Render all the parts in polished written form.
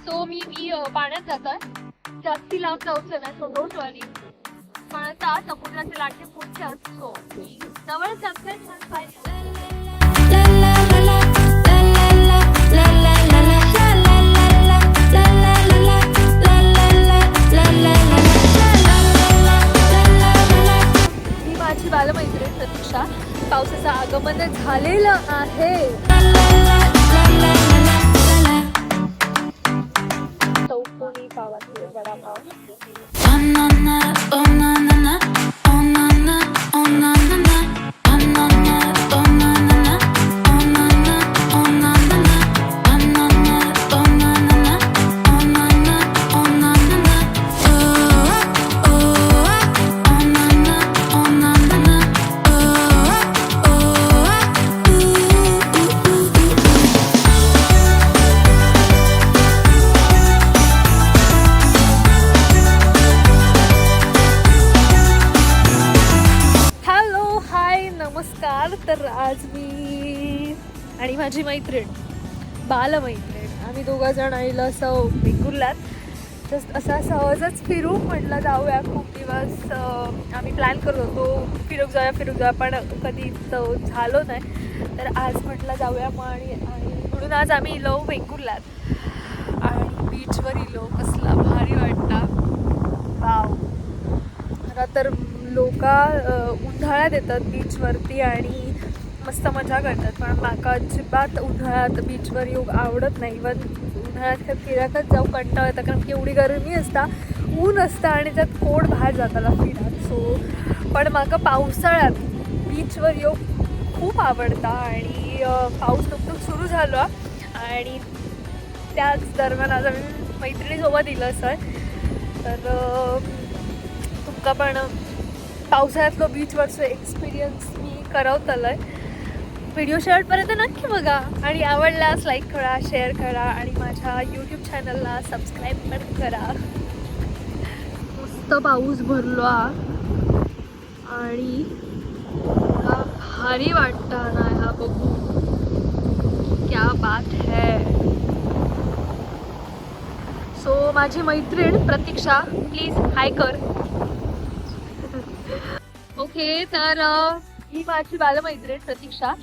So मी पाण्यात जातोय. जास्ती लांब जाऊचं नाही, सो डोंट वरी. पण आता समुद्राचे लाटे पुढचे असतो जवळ जातोय. छान पाहिजे. माझी बालमैत्रीण प्रतीक्षा. पावसाचं आगमन झालेलं आहे. चौकोनी पावाचे वडापाव. तर आज मी आणि माझी मैत्रीण बालमैत्रीण आम्ही दोघं जण आलेलो असं वेंगुर्ल्यात. जस्ट असा सहजच फिरू म्हटलं जाऊया. खूप दिवस आम्ही प्लॅन करत होतो फिरूक जाऊया पण कधी झालो नाही. तर आज म्हटलं जाऊया मग आणि म्हणून आज आम्ही इलो वेंगुर्ल्यात आणि बीचवर इलो. कसला भारी वाटता. वाव. खरं तर लोक उन्हाळ्यात येतात बीचवरती आणि मस्त मजा करतात. पण माका अजिबात उन्हाळ्यात बीचवर येऊ आवडत नाही. इवन उन्हाळ्यात फिरायलाच जाऊ कंटाळा येतं कारण की एवढी गरमी असता, ऊन असतं आणि त्यात कोड बाहेर जाताना फिरात. सो पण माका पावसाळ्यात बीचवर येऊ खूप आवडता. आणि पाऊस नुकतंच सुरू झालो आणि त्याच दरम्यान आज आम्ही मैत्रिणीसोबत दिलं सर. तर तुमका पण पावसाळ्यातलं बीचवरचं एक्सपिरियन्स मी करवतलं. व्हिडिओ शेवटपर्यंत नक्की बघा आणि आवडल्यास लाईक करा, शेअर करा आणि माझ्या यूट्यूब चॅनलला सबस्क्राईब पण करा. मस्त पाऊस भरलो आणि भारी वाटतं ना हा बघू. क्या बात है. सो माझी मैत्रीण प्रतीक्षा प्लीज हाय कर. ओके. तर ही माझी बालमैत्रीण प्रतीक्षा.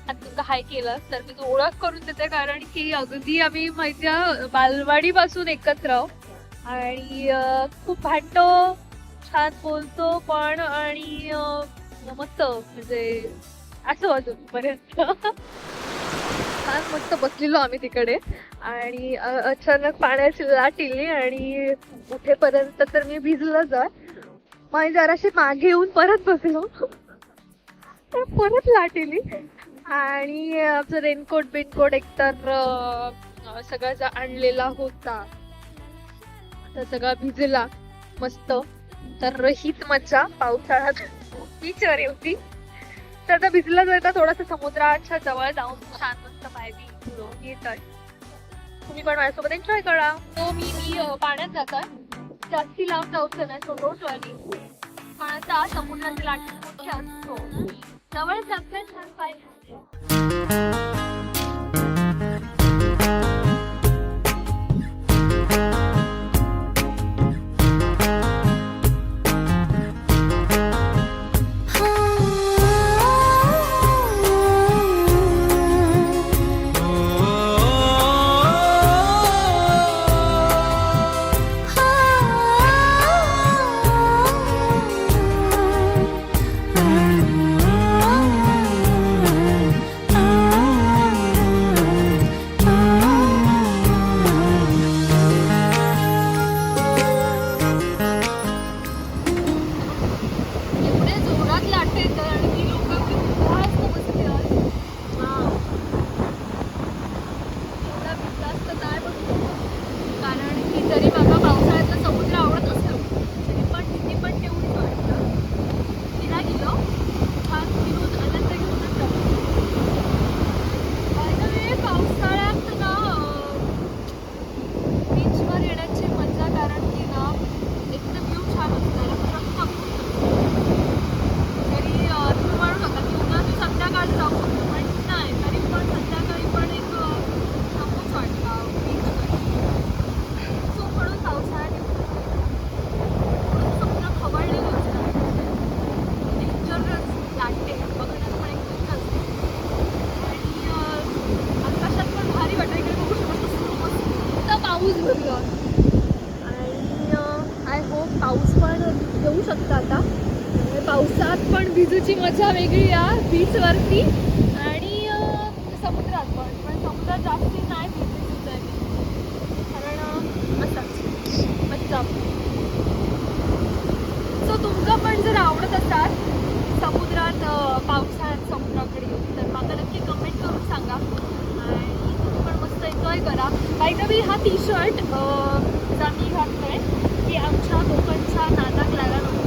आता तुमका हाय केलं तर मी ओळख करून देते कारण की अगदी आम्ही माहिती बालवाडीपासून एकत्र आणि खूप भांडतो, छान बोलतो पण आणि मस्त म्हणजे असं अजूनपर्यंत छान मस्त बसलेलो आम्ही तिकडे आणि अचानक पाण्याची लाट इली आणि उठेपर्यंत तर मी भिजलो जाय. मग जराशी मागे येऊन परत बसलो. परत लाट इली आणि आमचं रेनकोट एकतर सगळं आणलेला होता तर सगळा भिजला मस्त. तर हीच मज्जा पावसाळ्यात बीचवर होती. तर आता भिजला जाता थोडासा समुद्राच्या जवळ जाऊन छान मस्त पायरी येत आहे. तुम्ही पण माझ्यासोबत एन्जॉय करा. तो मी पाण्यात जातोय. जास्ती लांब जाऊचं नाही, सो डोंट वरी. पण आता समुद्राचे लाटे पुढचे असतो जवळ जातोय. छान पाहिजे. हापूस भरलो आणि आय होप पाऊस पण येऊ शकतो आता. पावसात पण भिजूची मजा वेगळी आहे बीचवरती आणि समुद्रात पण समुद्रात जास्ती नाही भिजत आहे कारण असंच मज्जा. सो तुमचं पण जर आवडत असाल समुद्रात पावसाळ्यात समुद्राकडे येऊन तर मला नक्की कमेंट करून सांगा आणि तुम्ही पण मस्त एन्जॉय करा. बाय द वे हा टी शर्ट जा मी घातलाय की आमच्या कोकणच्या नादाक लागा नको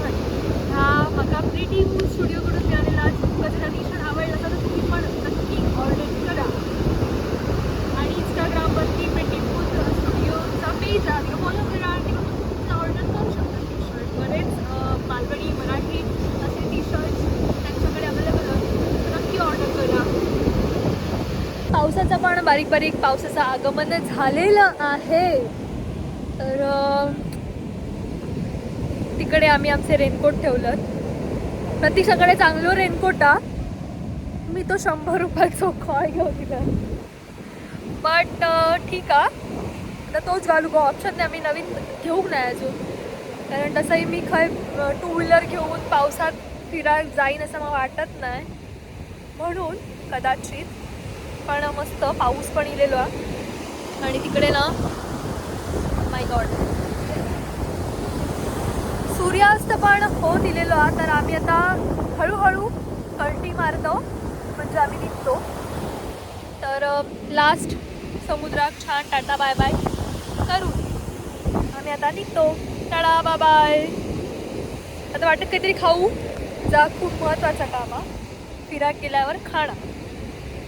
हा मला प्रीटी मूल स्टुडिओकडून मिळालेला. तुमचा जर टी शर्ट आवडला तर तुम्ही पण नक्की ऑर्डर करा आणि इंस्टाग्रामवरती प्रीटी मूल स्टुडिओचा पेज आहे फॉलो करा आणि तुम्ही ऑर्डर करू शकता. टी शर्ट बरेच मालवणी मराठी असे टी शर्ट त्यांच्याकडे अवेलेबल आहेत, नक्की ऑर्डर करा. पावसाचं पण बारीक बारीक पावसाचं आगमन झालेलं आहे तर तिकडे आम्ही आमचे रेनकोट ठेवलं. प्रतीक्षाकडे चांगलं रेनकोट हा मी तो 100 रुपयाचा कॉय घेऊन दिला बट ठीक आहे आता तोच घालू का ऑप्शन नाही. आम्ही नवीन घेऊ नाही अजून कारण तसंही मी खय 2 व्हीलर घेऊन पावसात फिरायला जाईन असं मला वाटत नाही म्हणून कदाचित. पण मस्त पाऊस पण इलेलो आहे आणि तिकडे ना माय गॉड सूर्यास्त पण हो दिलेलो आहे तर आम्ही आता हळूहळू कल्टी मारतो म्हणजे आम्ही निघतो. तर लास्ट समुद्रात छान टाटा बाय बाय करू आम्ही आता निघतो. Tata bye bye. आता वाटत काहीतरी खाऊ जा खूप महत्त्वाचा काम आहे फिरा केल्यावर खाणं.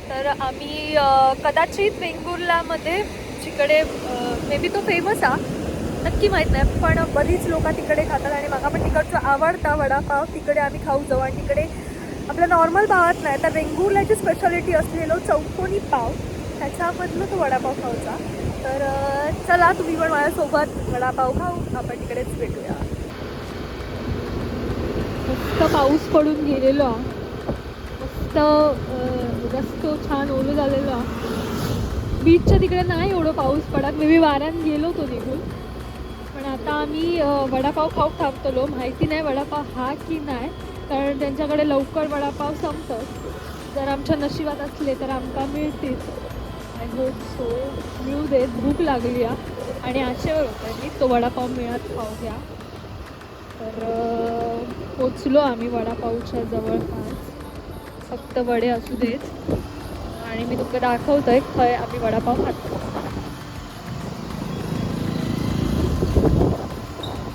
तर आम्ही कदाचित वेंगुर्लामध्ये जिकडे मे बी तो फेमस आहे नक्की माहीत नाही पण बरीच लोक तिकडे खातात आणि मला पण तिकडचं आवडता वडापाव तिकडे आम्ही खाऊ जाऊ आणि तिकडे आपल्या नॉर्मल पावात नाही तर वेंगुर्लाची स्पेशालिटी असलेलो चौकोनी पाव त्याच्यामधलं तो वडापाव खाऊचा. तर चला तुम्ही पण माझ्यासोबत वडापाव खाऊ आपण तिकडेच भेटूया. मस्त पाऊस पडून गेलेलो मस्त रस्तो छान ओलं झालेलो. बीचच्या तिकडे नाही एवढं पाऊस पडत मे बी वाऱ्यान गेलो तो निघून पण आता आम्ही वडापाव खाऊ थांबतलो. माहिती नाही वडापाव हा की नाही कारण त्यांच्याकडे लवकर वडापाव संपतात. जर आमच्या नशिबात असले तर आमका मिळतील. आय होप सो मिळू देत. भूक लागली आहे आणि आशेवर होतं की तो वडापाव मिळत खाऊ घ्या. तर पोचलो आम्ही वडापावच्या जवळपास. फक्त वडे असू देत आणि मी तुमका दाखवतोय खय आम्ही वडापाव खातो.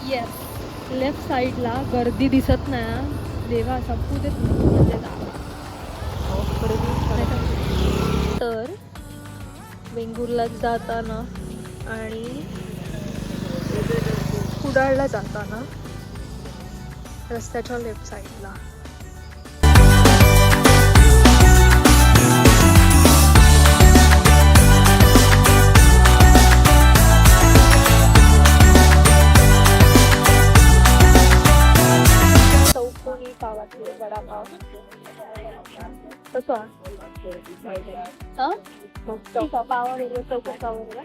येस लेफ्ट साईडला गर्दी दिसत नाही देवा संपू देत म्हणजे तर वेंगुर्ला जाताना आणि कुडाळला जाताना रस्त्याच्या लेफ्ट साईडला चौकोनी पावाचे वडापाव कसं हां ठीक आहे. पाव वेगळं चौकोन पाव वेगळं